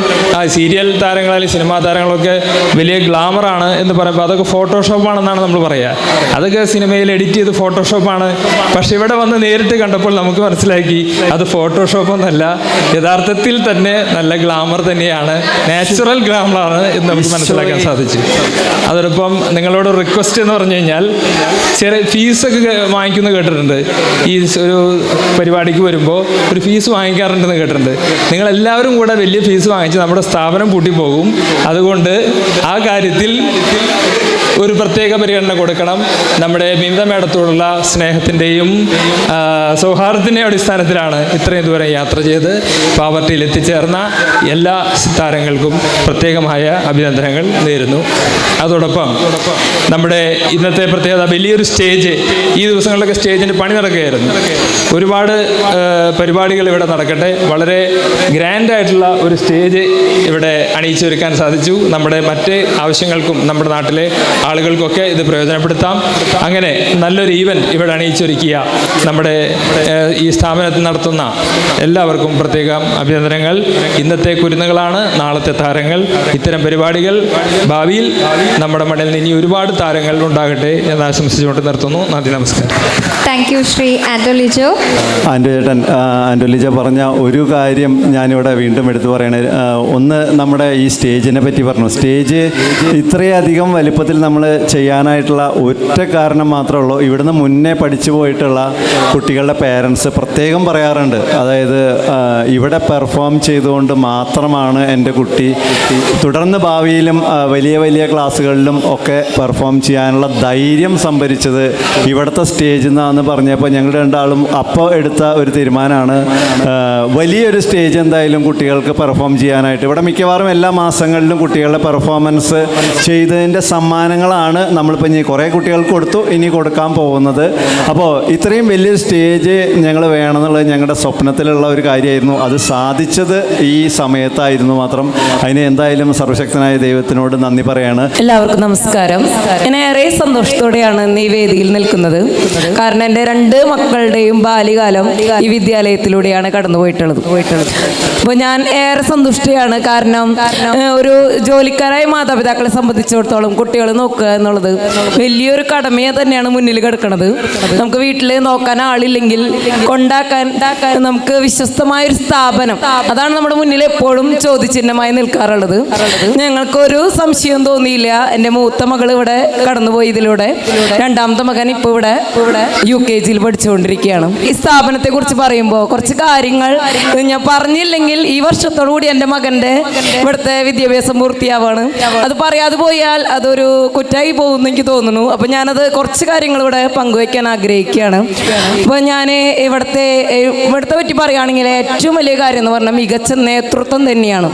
സീരിയൽ താരങ്ങൾ അല്ലെങ്കിൽ സിനിമാ താരങ്ങളൊക്കെ വലിയ ഗ്ലാമറാണ് എന്ന് പറയുമ്പോൾ അതൊക്കെ ഫോട്ടോഷോപ്പാണെന്നാണ് നമ്മൾ പറയുക. അതൊക്കെ സിനിമയിൽ എഡിറ്റ് ചെയ്ത് ഫോട്ടോഷോപ്പാണ്. പക്ഷെ ഇവിടെ വന്ന് നേരിട്ട് കണ്ടപ്പോൾ നമുക്ക് മനസ്സിലാക്കി അത് ഫോട്ടോഷോപ്പൊന്നല്ല, യഥാർത്ഥത്തിൽ തന്നെ നല്ല ഗ്ലാമർ തന്നെയാണ്, നാച്ചുറൽ ഗ്ലാമറാണ് എന്ന് നമുക്ക് മനസ്സിലാക്കാൻ സാധിച്ചു. അതോടൊപ്പം നിങ്ങളോട് റിക്വസ്റ്റ് എന്ന് പറഞ്ഞു കഴിഞ്ഞാൽ, ചെറിയ ഫീസൊക്കെ വാങ്ങിക്കുന്നത് കേട്ടിട്ടുണ്ട്. ഈ ഒരു പരിപാടിക്ക് വരുമ്പോൾ ഒരു ഫീസ് വാങ്ങിക്കാറുണ്ടെന്ന് കേട്ടിട്ടുണ്ട്. നിങ്ങളെല്ലാവരും കൂടെ വലിയ ഫീസ് വാങ്ങിച്ച് നമ്മുടെ സ്ഥാപനം പൂട്ടിപ്പോകും. അതുകൊണ്ട് ആ കാര്യത്തിൽ ഒരു പ്രത്യേക പരിഗണന കൊടുക്കണം. നമ്മുടെ ബിമിത മേഡത്തോടുള്ള സ്നേഹത്തിൻ്റെയും സൗഹാർദ്ദത്തിൻ്റെയും അടിസ്ഥാനത്തിലാണ് ഇത്രയും ദൂരം യാത്ര ചെയ്ത് പാവർട്ടിയിൽ എത്തിച്ചേർന്ന എല്ലാ താരങ്ങൾക്കും പ്രത്യേകമായ അഭിനന്ദനങ്ങൾ നേരുന്നു. അതോടൊപ്പം നമ്മുടെ ഇന്നത്തെ പ്രത്യേകത, വലിയൊരു സ്റ്റേജ്, ഈ ദിവസങ്ങളിലൊക്കെ സ്റ്റേജിൻ്റെ പണി നടക്കുകയായിരുന്നു. ഒരുപാട് പരിപാടികൾ ഇവിടെ നടക്കട്ടെ. വളരെ ഗ്രാൻഡായിട്ടുള്ള ഒരു സ്റ്റേജ് ഇവിടെ അണിയിച്ചൊരുക്കാൻ സാധിച്ചു. നമ്മുടെ മറ്റ് ആവശ്യങ്ങൾക്കും നമ്മുടെ നാട്ടിലെ ആളുകൾക്കൊക്കെ ഇത് പ്രയോജനപ്പെടുത്താം. അങ്ങനെ നല്ലൊരു ഈവൻറ്റ് ഇവിടെ അണിയിച്ചൊരുക്കിയ നമ്മുടെ ഈ സ്ഥാപനത്തിൽ നടത്തുന്ന എല്ലാവർക്കും പ്രത്യേകം അഭിനന്ദനങ്ങൾ. ഇന്നത്തെ കുരുന്നുകളാണ് നാളത്തെ താരങ്ങൾ. ഇത്തരം പരിപാടികൾ ഭാവിയിൽ നമ്മുടെ മണ്ണിൽ ഇനി ഒരുപാട് താരങ്ങൾ ഉണ്ടാകട്ടെ എന്ന് ആശംസിച്ചുകൊണ്ട് നിർത്തുന്നു. നന്ദി, നമസ്കാരം. താങ്ക് യു ശ്രീ ആൻഡോ ലിജോ. ആൻഡോ ലിജോ പറഞ്ഞ ഒരു കാര്യം ഞാനിവിടെ വീണ്ടും എടുത്തു പറയണേ. ഒന്ന്, നമ്മുടെ ഈ സ്റ്റേജിനെ പറ്റി പറഞ്ഞു. സ്റ്റേജ് ഇത്രയധികം വലിപ്പത്തിൽ നമ്മൾ ചെയ്യാനായിട്ടുള്ള ഒറ്റ കാരണം മാത്രമേ ഉള്ളൂ, ഇവിടുന്ന് മുന്നേ പഠിച്ചു പോയിട്ടുള്ള കുട്ടികളുടെ പേരൻസ് പ്രത്യേകം പറയാറുണ്ട്. അതായത് ഇവിടെ പെർഫോം ചെയ്തുകൊണ്ട് മാത്രമാണ് എൻ്റെ കുട്ടി തുടർന്ന് ഭാവിയിലും വലിയ വലിയ ക്ലാസ്സുകളിലും ഒക്കെ പെർഫോം ചെയ്യാനുള്ള ധൈര്യം സംഭരിച്ചത് ഇവിടുത്തെ സ്റ്റേജിൽ നിന്നാണെന്ന് പറഞ്ഞപ്പോൾ ഞങ്ങൾ രണ്ടാളും അപ്പോൾ എടുത്ത ഒരു തീരുമാനമാണ്, വലിയൊരു സ്റ്റേജ് എന്തായാലും കുട്ടികൾക്ക് പെർഫോം ചെയ്യാനായിട്ട്. ഇവിടെ മിക്കവാറും എല്ലാ മാസങ്ങളിലും കുട്ടികളുടെ പെർഫോമൻസ് ചെയ്തതിൻ്റെ സമ്മാനങ്ങൾ അവസരങ്ങളാണ് നമ്മളിപ്പോൾ ഇനി കുറേ കുട്ടികൾക്ക് കൊടുത്തു, ഇനി കൊടുക്കാൻ പോകുന്നത്. അപ്പോൾ ഇത്രയും വലിയ സ്റ്റേജ് ഞങ്ങൾ വേണമെന്നുള്ളത് ഞങ്ങളുടെ സ്വപ്നത്തിലുള്ള ഒരു കാര്യമായിരുന്നു. അത് സാധിച്ചത് ഈ സമയത്തായിരുന്നു മാത്രം. അതിന് എന്തായാലും സർവശക്തനായ ദൈവത്തിനോട് നന്ദി പറയാണ്. എല്ലാവർക്കും നമസ്കാരം. ഞാൻ ഏറെ സന്തോഷത്തോടെയാണ് ഇന്ന് ഈ വേദിയിൽ നിൽക്കുന്നത്. കാരണം എൻ്റെ 2 മക്കളുടെയും ബാല്യകാലം ഈ വിദ്യാലയത്തിലൂടെയാണ് കടന്നുപോയിട്ടുള്ളത്. അപ്പോൾ ഞാൻ ഏറെ സന്തുഷ്ടയാണ്. കാരണം ഒരു ജോലിക്കാരായ മാതാപിതാക്കളെ സംബന്ധിച്ചിടത്തോളം കുട്ടികളെ നോക്കുക എന്നുള്ളത് വലിയൊരു കടമയെ തന്നെയാണ് മുന്നിൽ കിടക്കുന്നത്. നമുക്ക് വീട്ടിൽ നോക്കാൻ ആളില്ലെങ്കിൽ കൊണ്ടാക്കാൻ നമുക്ക് വിശ്വസ്തമായൊരു സ്ഥാപനം, അതാണ് നമ്മുടെ മുന്നിൽ എപ്പോഴും ചോദ്യചിഹ്നമായി നിൽക്കാറുള്ളത്. ഞങ്ങൾക്കൊരു സംശയം തോന്നിയില്ല. എൻ്റെ മൂത്ത മകൾ ഇവിടെ കടന്നുപോയി ഇതിലൂടെ. 2ാമത്തെ മകൻ ഇപ്പോൾ ഇവിടെ UKG പഠിച്ചുകൊണ്ടിരിക്കുകയാണ്. ഈ സ്ഥാപനത്തെ കുറിച്ച് പറയുമ്പോൾ കുറച്ച് കാര്യങ്ങൾ ഞാൻ പറഞ്ഞില്ലെങ്കിൽ ഈ വർഷത്തോടുകൂടി എൻ്റെ മകൻ്റെ ഇവിടുത്തെ വിദ്യാഭ്യാസം പൂർത്തിയാവാണ്. അത് പറയാതെ പോയാൽ അതൊരു കുറ്റമായി പോകുമെന്ന് എനിക്ക് തോന്നുന്നു. അപ്പോൾ ഞാനത് കുറച്ച് കാര്യങ്ങൾ ഇവിടെ പങ്കുവയ്ക്കാൻ ആഗ്രഹിക്കുകയാണ്. അപ്പോൾ ഞാൻ ഇവിടുത്തെ പറ്റി പറയുകയാണെങ്കിൽ ഏറ്റവും വലിയ കാര്യം എന്ന് പറഞ്ഞാൽ മികച്ച നേതൃത്വം തന്നെയാണ്.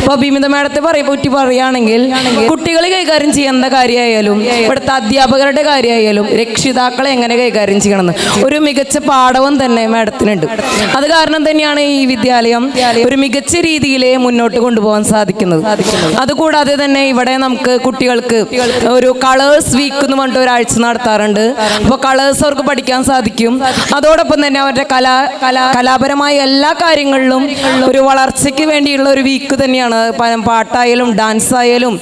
അപ്പോൾ ബിമിത മാഡത്തെ പറ്റി പറയുകയാണെങ്കിൽ കുട്ടികൾ കൈകാര്യം ചെയ്യേണ്ട കാര്യമായാലും ഇവിടുത്തെ അധ്യാപകരുടെ കാര്യമായാലും രക്ഷിതാക്കളെ എങ്ങനെ കൈകാര്യം ചെയ്യണമെന്ന് ഒരു മികച്ച പാഠവും തന്നെ മാഡത്തിനുണ്ട്. അത് കാരണം തന്നെയാണ് ഈ വിദ്യാലയം ഒരു മികച്ച രീതിയിൽ മുന്നോട്ട് കൊണ്ടുപോകാൻ സാധിക്കുന്നത്. അതുകൂടാതെ തന്നെ ഇവിടെ നമുക്ക് കുട്ടികൾക്ക് ഒരു കളേഴ്സ് വീക്ക് എന്ന് പറഞ്ഞിട്ട് ഒരാഴ്ച നടത്താറുണ്ട്. അപ്പോൾ കളേഴ്സ് അവർക്ക് പഠിക്കാൻ സാധിക്കും. അതോടൊപ്പം തന്നെ അവരുടെ കലാപരമായ എല്ലാ കാര്യങ്ങളിലും ഒരു വളർച്ചയ്ക്ക് വേണ്ടിയുള്ള ഒരു വീക്ക് തന്നെയാണ്. പാട്ടായാലും ഡാൻസ് ആയാലും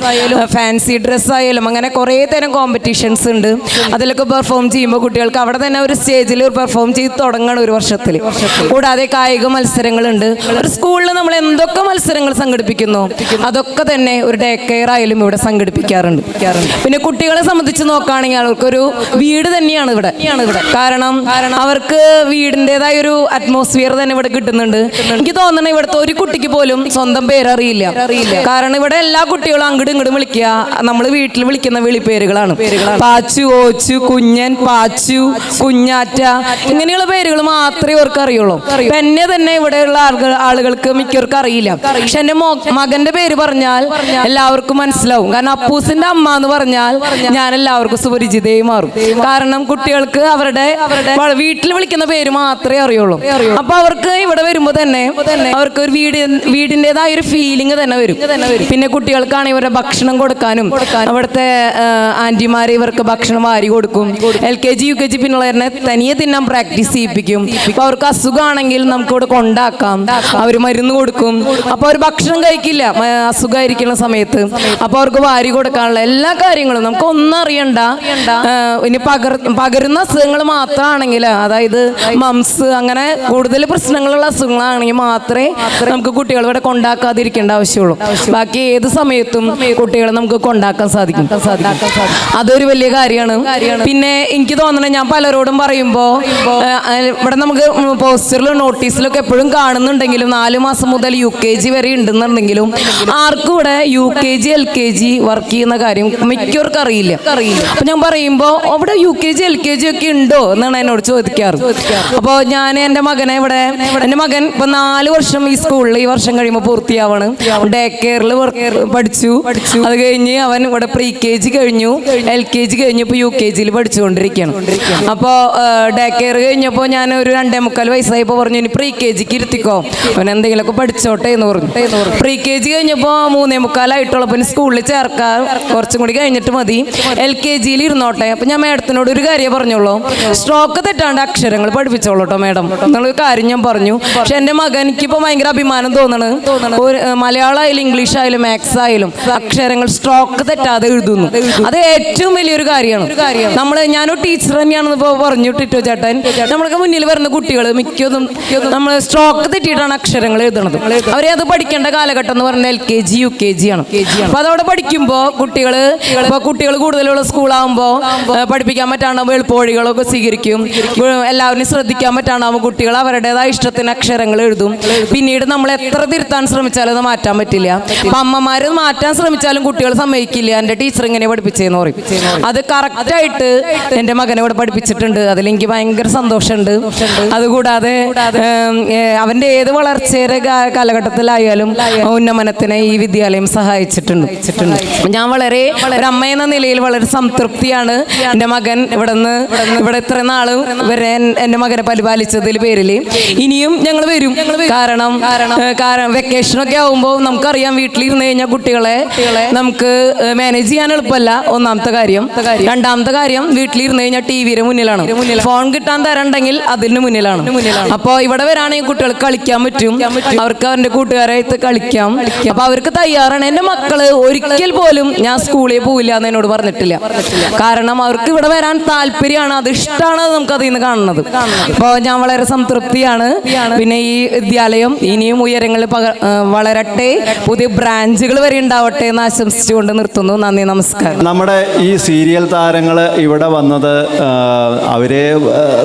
ഫാൻസി ഡ്രസ്സ് ആയാലും അങ്ങനെ കുറേ തരം കോമ്പറ്റീഷൻസ് ഉണ്ട്. അതിലൊക്കെ പെർഫോം ചെയ്യുമ്പോൾ കുട്ടികൾക്ക് അവിടെ തന്നെ ഒരു സ്റ്റേജിൽ പെർഫോം ചെയ്ത് തുടങ്ങണം ഒരു വർഷത്തിൽ. കൂടാതെ കായിക മത്സരങ്ങളുണ്ട്. ഒരു സ്കൂളിൽ നമ്മൾ എന്തൊക്കെ മത്സരങ്ങൾ സംഘടിപ്പിക്കുന്നു അതൊക്കെ തന്നെ ഒരു ഡേ കെയർ ആയാലും ഇവിടെ സംഘടിപ്പിക്കാറുണ്ട്. പിന്നെ കുട്ടികളെ സംബന്ധിച്ച് നോക്കുകയാണെങ്കിൽ അവർക്കൊരു വീട് തന്നെയാണ് ഇവിടെ. കാരണം അവർക്ക് വീടിൻ്റെതായ ഒരു അറ്റ്മോസ്ഫിയർ തന്നെ ഇവിടെ കിട്ടുന്നുണ്ട്. എനിക്ക് തോന്നുന്നത് ഇവിടുത്തെ ഒരു കുട്ടിക്ക് പോലും സ്വന്തം പേരറിയില്ല. കാരണം ഇവിടെ എല്ലാ കുട്ടികളും അങ്ങോട്ടും ഇങ്ങോട്ടും വിളിക്കുക നമ്മൾ വീട്ടിൽ വിളിക്കുന്ന വിളിപ്പേരുകളാണ്. പാച്ചു, ഓച്ചു, കുഞ്ഞൻ, പാച്ചു, കുഞ്ഞാറ്റ ഇങ്ങനെയുള്ള പേരുകൾ മാത്രമേ അവർക്ക് അറിയുള്ളൂ. എന്നെ തന്നെ ഇവിടെയുള്ള ആളുകൾക്ക് മിക്കവർക്കും അറിയില്ല. പക്ഷെ എൻ്റെ മകന്റെ പേര് പറഞ്ഞാൽ എല്ലാവർക്കും മനസ്സിലാവും. കാരണം അപ്പൂസിന്റെ അമ്മ എന്ന് പറഞ്ഞാൽ ഞാൻ എല്ലാവർക്കും സുപരിചിതയായി മാറും. കാരണം കുട്ടികൾക്ക് അവരുടെ വീട്ടിൽ വിളിക്കുന്ന പേര് മാത്രമേ അറിയുള്ളൂ. അപ്പൊ അവർക്ക് ഇവിടെ വരുമ്പോൾ തന്നെ അവർക്ക് ഒരു വീടിൻ്റെതായ ഒരു ഫീലിംഗ് തന്നെ വരും. പിന്നെ കുട്ടികൾക്കാണ് ഇവരുടെ ഭക്ഷണം കൊടുക്കാനും അവിടുത്തെ ആന്റിമാരെ ഇവർക്ക് ഭക്ഷണം വാരി കൊടുക്കും. LKG UKG പിന്നുള്ളവരെ തനിയെ തിന്നാൻ പ്രാക്ടീസ് ചെയ്യിപ്പിക്കും. അപ്പൊ അവർക്ക് അസുഖമാണെങ്കിൽ നമുക്ക് ഇവിടെ കൊണ്ടാക്കാം. അവർ മരുന്ന് കൊടുക്കും. അപ്പോൾ അവർ ഭക്ഷണം കഴിക്കില്ല അസുഖമായിരിക്കുന്ന സമയത്ത്. അപ്പോൾ അവർക്ക് വാരി കൊടുക്കാനുള്ള എല്ലാ കാര്യങ്ങളും നമുക്ക് ഒന്നും അറിയണ്ട. ഇനി പകരുന്ന അസുഖങ്ങൾ മാത്രമാണെങ്കിൽ, അതായത് മംസ് അങ്ങനെ കൂടുതൽ പ്രശ്നങ്ങളുള്ള അസുഖങ്ങളാണെങ്കിൽ മാത്രമേ നമുക്ക് കുട്ടികൾ ഇവിടെ കൊണ്ടാക്കാതിരിക്കേണ്ട ആവശ്യമുള്ളൂ. ബാക്കി ഏത് സമയത്തും കുട്ടികളെ നമുക്ക് കൊണ്ടാക്കാൻ സാധിക്കും. അതൊരു വലിയ കാര്യമാണ്. പിന്നെ എനിക്ക് തോന്നുന്നത് ഞാൻ പലരോടും പറയുമ്പോൾ ഇവിടെ നമുക്ക് പോസ്റ്ററിലും നോട്ടീസിലൊക്കെ എപ്പോഴും കാണുന്നുണ്ടെങ്കിലും 4 മാസം മുതൽ UKG വരെ ഉണ്ടെന്നുണ്ടെങ്കിലും ആർക്കും ഇവിടെ UKG LKG വർക്ക് ചെയ്യുന്ന കാര്യം മിക്കവർക്കും അറിയില്ല. അപ്പൊ ഞാൻ പറയുമ്പോൾ അവിടെ UKG LKG ഒക്കെ ഉണ്ടോ എന്നാണ് എന്നോട് ചോദിക്കാറ്. അപ്പോൾ ഞാൻ എൻ്റെ മകനെ എൻ്റെ മകൻ ഇപ്പൊ 4 വർഷം ഈ സ്കൂളിൽ ഈ വർഷം കഴിയുമ്പോൾ പൂർത്തിയാവാണ്. ഡേ കെയറിൽ പഠിച്ചു. അത് കഴിഞ്ഞ് അവൻ ഇവിടെ pre-KG കഴിഞ്ഞു, LKG കഴിഞ്ഞു, ഇപ്പോൾ UKG പഠിച്ചുകൊണ്ടിരിക്കുകയാണ്. അപ്പോൾ ഡേ കെയർ കഴിഞ്ഞപ്പോൾ ഞാൻ ഒരു 2.25 വയസ്സായപ്പോൾ പറഞ്ഞു ഇനി pre-KGക്ക് ഇരുത്തിക്കോ, അവൻ എന്തെങ്കിലുമൊക്കെ പഠിച്ചോട്ടെ എന്ന് പറഞ്ഞു. pre-KG കഴിഞ്ഞപ്പോൾ 3.25 പിന്നെ സ്കൂളിൽ ചേർക്കാൻ കുറച്ചും കൂടി കഴിഞ്ഞിട്ട് മതി, LKGയിൽ ഇരുന്നോട്ടെ. അപ്പം ഞാൻ മേഡത്തിനോട് ഒരു കാര്യം പറഞ്ഞോളൂ, സ്ട്രോക്ക് തെറ്റാണ്ട് അക്ഷരങ്ങൾ പഠിപ്പിച്ചോളൂ കേട്ടോ മേഡം എന്നുള്ളൊരു കാര്യം ഞാൻ പറഞ്ഞു. പക്ഷെ എൻ്റെ മകൻ എനിക്കിപ്പോൾ ഭയങ്കര അഭിമാനം തോന്നണ്. ഒരു മലയാളം ആയാലും ഇംഗ്ലീഷ് ആയാലും മാത്സ് ആയാലും അക്ഷരങ്ങൾ സ്ട്രോക്ക് തെറ്റാതെ എഴുതുന്നു. അത് ഏറ്റവും വലിയൊരു കാര്യമാണ്. ഞാനൊരു ടീച്ചർ തന്നെയാണെന്ന് ഇപ്പോൾ പറഞ്ഞു ടിറ്റോ ചേട്ടൻ. നമ്മൾക്ക് മുന്നിൽ വരുന്ന കുട്ടികൾ മിക്കതും നമ്മൾ സ്ട്രോക്ക് തെറ്റിയിട്ടാണ് അക്ഷരങ്ങൾ എഴുതണത്. അവരെ അത് പഠിക്കേണ്ട കാലഘട്ടം എന്ന് പറഞ്ഞാൽ LKG UKG ആണ്. അപ്പൊ അതവിടെ പഠിക്കുമ്പോൾ കുട്ടികൾ കൂടുതലുള്ള സ്കൂളാകുമ്പോൾ പഠിപ്പിക്കാൻ പറ്റാണ്ടാകുമ്പോൾ എളുപ്പവഴികളൊക്കെ സ്വീകരിക്കും. എല്ലാവരും ശ്രദ്ധിക്കാൻ പറ്റാണ്ടാകുമ്പോൾ കുട്ടികൾ അവരുടേതായ ഇഷ്ടത്തിന് അക്ഷരങ്ങൾ എഴുതും. പിന്നീട് നമ്മൾ എത്ര തിരുത്താൻ ശ്രമിച്ചാലും അത് മാറ്റാൻ പറ്റില്ല. അപ്പൊ അമ്മമാര് മാറ്റാൻ ശ്രമിച്ചാലും കുട്ടികൾ സമ്മതിക്കില്ല. എൻ്റെ ടീച്ചർ ഇങ്ങനെ പഠിപ്പിച്ചേന്ന് പറയും. അത് കറക്റ്റായിട്ട് എൻ്റെ മകനെ ഇവിടെ പഠിപ്പിച്ചിട്ടുണ്ട്. അതിലെനിക്ക് ഭയങ്കര സന്തോഷമുണ്ട്. അതുകൂടാതെ അവൻ്റെ ഏത് വളർച്ചയുടെ കാലഘട്ടത്തിലായാലും ഉന്നമനത്തിനെ ഈ വിദ്യാലയം സഹായിച്ചിട്ടുണ്ട്. ഞാൻ വളരെ ഒരമ്മ എന്ന നിലയിൽ വളരെ സംതൃപ്തിയാണ് എൻ്റെ മകൻ ഇവിടെ ഇത്ര നാളും വരെ എൻ്റെ മകനെ പരിപാലിച്ചതിൽ പേരിൽ. ഇനിയും ഞങ്ങൾ വരും. കാരണം വെക്കേഷനൊക്കെ ആവുമ്പോൾ നമുക്കറിയാം വീട്ടിലിരുന്ന് കഴിഞ്ഞാൽ കുട്ടികളെ നമുക്ക് മാനേജ് ചെയ്യാൻ എളുപ്പമല്ല, ഒന്നാമത്തെ കാര്യം. രണ്ടാമത്തെ കാര്യം, വീട്ടിലിരുന്ന് കഴിഞ്ഞാൽ ടിവിയുടെ മുന്നിലാണ്, ഫോൺ കിട്ടാൻ തരണ്ടെങ്കിൽ അതിന് മുന്നിലാണ്. അപ്പോൾ ഇവിടെ വരാണെങ്കിൽ കുട്ടികൾക്ക് കളിക്കാൻ പറ്റും, അവർക്ക് അവരുടെ കൂട്ടുകാരായിട്ട് കളിക്കാം. അപ്പൊ അവർക്ക് തയ്യാറാണ്. എൻ്റെ മക്കള് ഒരിക്കൽ പോലും ഞാൻ സ്കൂളിൽ പോവില്ല എന്ന് എന്നോട് പറഞ്ഞിട്ടില്ല. കാരണം അവർക്ക് ഇവിടെ വരാൻ താല്പര്യമാണ്, അത് ഇഷ്ടമാണ്, നമുക്ക് അതിൽ നിന്ന് കാണുന്നത്. അപ്പോൾ ഞാൻ വളരെ സംതൃപ്തിയാണ്. പിന്നെ ഈ വിദ്യാലയം ഇനിയും ഉയരങ്ങളിൽ വളരട്ടെ, പുതിയ ബ്രാഞ്ചുകൾ വരെ ഉണ്ടാവട്ടെ എന്ന് ആശംസിച്ചുകൊണ്ട് നിർത്തുന്നു. നന്ദി, നമസ്കാരം. നമ്മുടെ ഈ സീരിയൽ താരങ്ങൾ ഇവിടെ വന്നത് അവരെ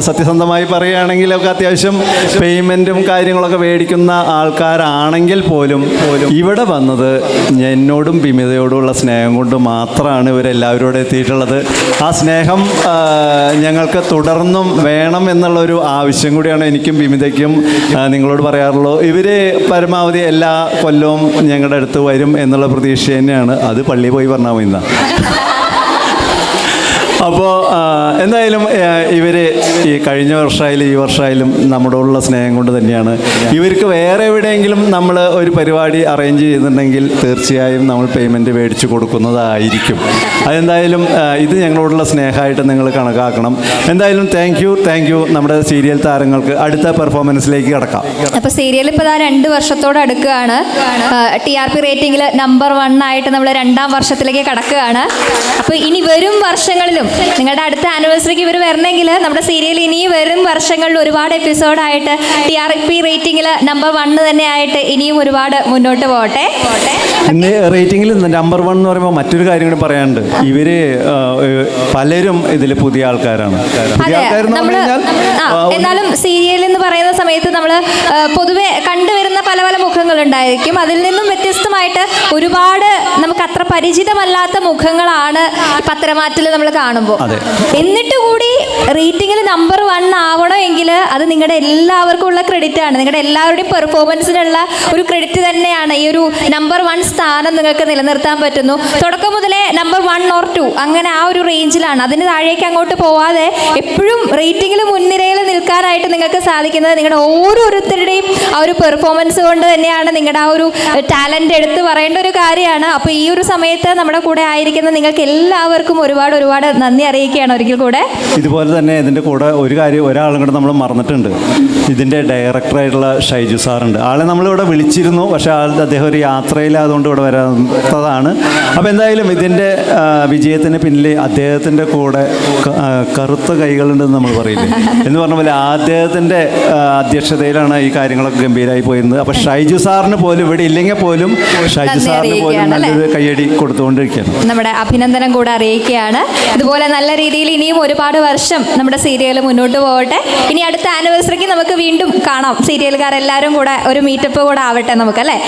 സത്യസന്ധമായി പറയുകയാണെങ്കിലൊക്കെ അത്യാവശ്യം പേയ്മെൻറ്റും കാര്യങ്ങളൊക്കെ മേടിക്കുന്ന ആൾക്കാരാണെങ്കിൽ പോലും ഇവിടെ വന്നത് എന്നോടും വിമിതയോടുമുള്ള സ്നേഹം കൊണ്ട് മാത്രമാണ് ഇവരെല്ലാവരോടും എത്തിയിട്ടുള്ളത്. ആ സ്നേഹം ഞങ്ങൾക്ക് തുടർന്നും വേണം എന്നുള്ളൊരു ആവശ്യം കൂടിയാണ് എനിക്കും വിമിതയ്ക്കും നിങ്ങളോട് പറയാറുള്ളൂ. ഇവർ പരമാവധി എല്ലാ കൊല്ലവും ഞങ്ങളുടെ അടുത്ത് വരും എന്നുള്ള പ്രതീക്ഷ തന്നെയാണ്. അത് പള്ളിയിൽ പോയി പറഞ്ഞാൽ മതി. അപ്പോൾ എന്തായാലും ഇവർ ഈ കഴിഞ്ഞ വർഷമായാലും ഈ വർഷമായാലും നമ്മളോടുള്ള സ്നേഹം കൊണ്ട് തന്നെയാണ്. ഇവർക്ക് വേറെ എവിടെയെങ്കിലും നമ്മൾ ഒരു പരിപാടി അറേഞ്ച് ചെയ്തിട്ടുണ്ടെങ്കിൽ തീർച്ചയായും നമ്മൾ പേയ്മെൻറ്റ് മേടിച്ച് കൊടുക്കുന്നതായിരിക്കും. അതെന്തായാലും ഇത് ഞങ്ങളോടുള്ള സ്നേഹമായിട്ട് നിങ്ങൾ കണക്കാക്കണം. എന്തായാലും താങ്ക് യു നമ്മുടെ സീരിയൽ താരങ്ങൾക്ക്. അടുത്ത പെർഫോമൻസിലേക്ക് കിടക്കാം. അപ്പോൾ സീരിയൽ ഇപ്പോൾ 2 വർഷത്തോട് അടുക്കുകയാണ്. TRP റേറ്റിംഗിൽ നമ്പർ 1 ആയിട്ട് നമ്മൾ 2ാം വർഷത്തിലേക്ക് കടക്കുകയാണ്. അപ്പോൾ ഇനി വരും വർഷങ്ങളിലും നിങ്ങളുടെ അടുത്ത ആനിവേഴ്സറിക്ക് ഇവർ വരണമെങ്കിൽ നമ്മുടെ സീരിയൽ ഇനി വരും വർഷങ്ങളിൽ ഒരുപാട് എപ്പിസോഡായിട്ട് TRP റേറ്റിംഗിൽ നമ്പർ 1 തന്നെ ആയിട്ട് ഇനിയും ഒരുപാട് മുന്നോട്ട് പോകട്ടെ. ഇന്ന് റേറ്റിംഗിൽ നമ്പർ 1 എന്ന് പറയുമ്പോൾ മറ്റൊരു കാര്യം കൂടി പറയാനുണ്ട്. ഇവർ പലരും ഇതിൽ പുതിയ ആൾക്കാരാണ്. എന്നാലും സീരിയൽ എന്ന് പറയുന്ന സമയത്ത് നമ്മൾ പൊതുവെ കണ്ടുവരുന്ന പല പല മുഖങ്ങളുണ്ടായിരിക്കും. അതിൽ നിന്നും വ്യത്യസ്തമായിട്ട് ഒരുപാട് നമുക്ക് അത്ര പരിചിതമല്ലാത്ത മുഖങ്ങളാണ് പത്രമാറ്റിൽ നമ്മൾ കാണുമ്പോൾ. എന്നിട്ട് കൂടി റേറ്റിംഗിൽ നമ്പർ 1 ആവണമെങ്കിൽ അത് നിങ്ങളുടെ എല്ലാവർക്കും ഉള്ള ക്രെഡിറ്റ് ആണ്. നിങ്ങളുടെ എല്ലാവരുടെയും പെർഫോമൻസിനുള്ള ഒരു ക്രെഡിറ്റ് തന്നെയാണ്. ഈ ഒരു നമ്പർ 1 സ്ഥാനം നിങ്ങൾക്ക് നിലനിർത്താൻ പറ്റുന്നു. തുടക്കം മുതലേ നമ്പർ 1 or 2 അങ്ങനെ ആ ഒരു റേഞ്ചിലാണ്. അതിന് താഴേക്ക് അങ്ങോട്ട് പോവാതെ എപ്പോഴും റേറ്റിംഗിൽ മുൻനിരയിൽ നിൽക്കാനായിട്ട് നിങ്ങൾക്ക് സാധിക്കുന്നത് നിങ്ങളുടെ ഓരോരുത്തരുടെയും ആ ഒരു പെർഫോമൻസ് കൊണ്ട് തന്നെയാണ്. നിങ്ങളുടെ ആ ഒരു ടാലൻ്റ് എടുത്ത് പറയേണ്ട ഒരു കാര്യമാണ്. അപ്പോൾ ഈ ഒരു സമയത്ത് നമ്മുടെ കൂടെ ആയിരിക്കുന്ന നിങ്ങൾക്ക് എല്ലാവർക്കും ഒരുപാട് നന്ദി അറിയിക്കുകയാണ് ഒരിക്കൽ കൂടെ. ഇതുപോലെ തന്നെ ഇതിൻ്റെ കൂടെ ഒരു കാര്യം ഒരാളും കൂടെ നമ്മൾ മറന്നിട്ടുണ്ട്. ഇതിൻ്റെ ഡയറക്ടറായിട്ടുള്ള ഷൈജു സാറുണ്ട്. ആളെ നമ്മളിവിടെ വിളിച്ചിരുന്നു, പക്ഷേ അദ്ദേഹം ഒരു യാത്രയിലായതുകൊണ്ട് ഇവിടെ വരാത്തതാണ്. അപ്പോൾ എന്തായാലും ഇതിൻ്റെ വിജയത്തിന് പിന്നിൽ അദ്ദേഹത്തിൻ്റെ കൂടെ കറുത്ത കൈകളുണ്ടെന്ന് നമ്മൾ പറയില്ലേ എന്ന് പറഞ്ഞ പോലെ അദ്ദേഹത്തിൻ്റെ അധ്യക്ഷതയിലാണ് ഈ കാര്യങ്ങളൊക്കെ ഗംഭീരമായി പോയിരുന്നത്. അപ്പോൾ ഷൈജു സാറിന് പോലും ഇവിടെ ഇല്ലെങ്കിൽ പോലും ഷൈജു സാറിന് പോലും നല്ലൊരു കയ്യടി കൊടുത്തുകൊണ്ടിരിക്കുകയാണ്. നമ്മുടെ അഭിനന്ദനം കൂടെ അറിയിക്കുകയാണ്. ഇതുപോലെ നല്ല രീതിയിൽ ഇനിയും ഒരുപാട് വർഷം നമ്മുടെ സീരിയൽ മുന്നോട്ട് പോകട്ടെ. ഇനി അടുത്ത ആനിവേഴ്സറിക്ക് നമുക്ക് വീണ്ടും കാണാം. സീരിയലുകാരെല്ലാവരും കൂടെ ഒരു മീറ്റപ്പ് കൂടെ ആവട്ടെ നമുക്കല്ലേ.